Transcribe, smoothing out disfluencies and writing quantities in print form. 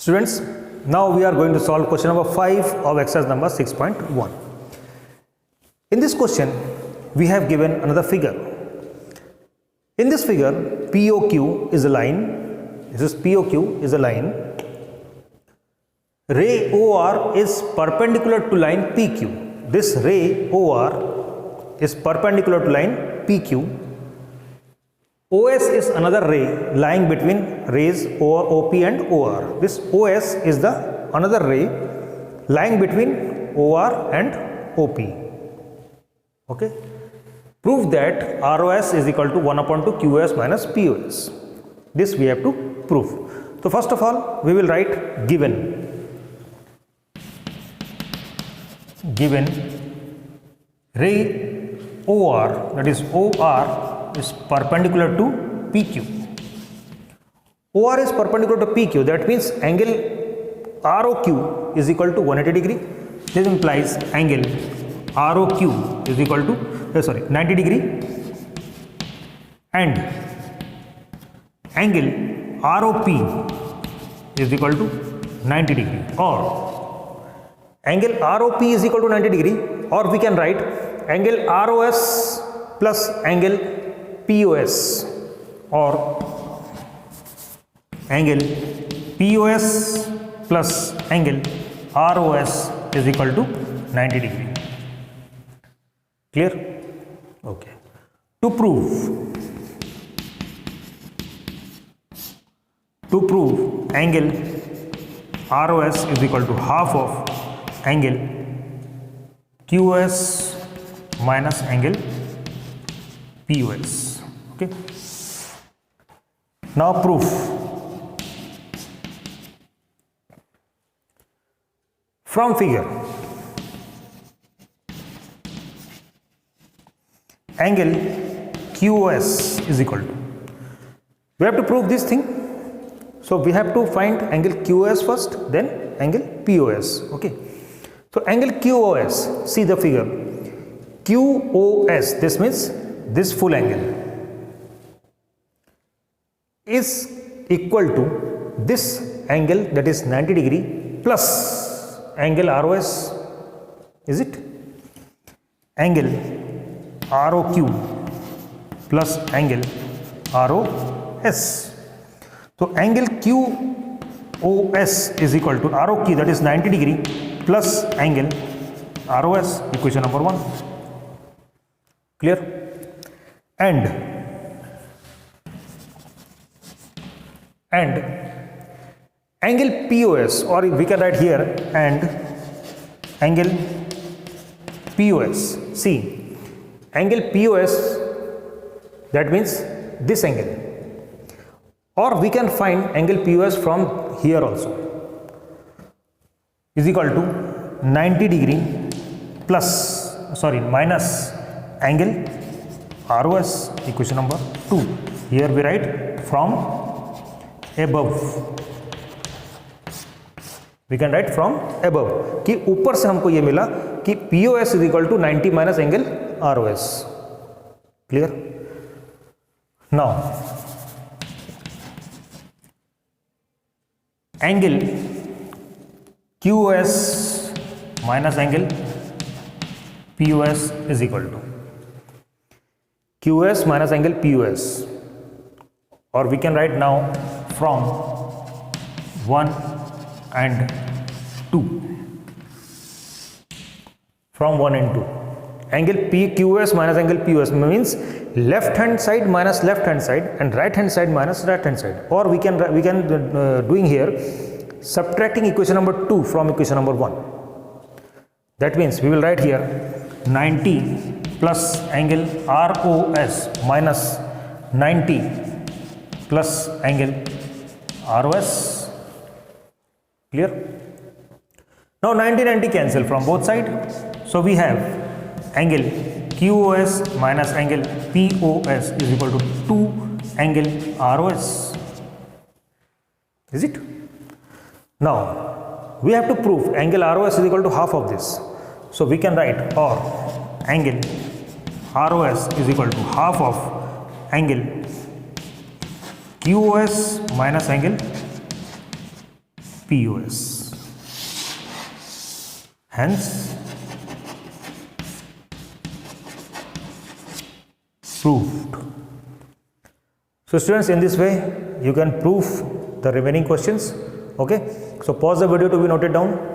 Students, now we are going to solve question number 5 of exercise number 6.1. In this question, we have given another figure. In this figure, POQ is a line. This is POQ is a line. Ray OR is perpendicular to line PQ. This ray OR is perpendicular to line PQ. OS is another ray lying between rays OP and OR. This OS is the another ray lying between OR and OP. Okay. Prove that ROS is equal to 1 upon 2 QoS minus POS. This we have to prove. So first of all, we will write given ray OR, that is OR is perpendicular to PQ. OR is perpendicular to PQ, that means angle ROQ is equal to 180 degree. This implies angle ROQ is equal to 90 degree and angle ROP is equal to 90 degree, or angle ROP is equal to 90 degree, or we can write angle ROS plus angle POS, or angle POS plus angle ROS is equal to 90 degree. Clear? Okay. To prove angle ROS is equal to half of angle QoS minus angle POS. Okay. Now proof. From figure, angle QoS is equal to, we have to prove this thing. So we have to find angle QoS first, then angle POS. Okay. So angle QoS, see the figure. QoS, this means this full angle is equal to this angle, that is 90 degree, plus angle ROS, is it? Angle ROQ plus angle ROS. So angle QoS is equal to ROQ, that is 90 degree, plus angle ROS, equation number 1. Clear? And angle POS, or we can write here and angle POS. See, angle POS, that means this angle, or we can find angle POS from here also, is equal to 90 degree minus angle ROS, equation number 2. Here we write from above. We can write from above कि ऊपर से हमको ये मिला कि POS is equal to 90 minus angle ROS. Clear? Now, angle QoS minus angle POS is equal to QoS minus angle POS, or we can write now from 1 and 2. From 1 and 2. Angle QoS minus angle POS means left hand side minus left hand side and right hand side minus right hand side, or we can doing here subtracting equation number 2 from equation number 1. That means we will write here 90 plus angle ROS minus 90 plus angle ROS. Clear? Now 90 cancel from both sides. So we have angle QoS minus angle POS is equal to 2 angle ROS. Is it? Now we have to prove angle ROS is equal to half of this. So we can write, or angle ROS is equal to half of angle QoS minus angle POS. Hence, proved. So students, in this way you can prove the remaining questions. Okay, so pause the video to be noted down.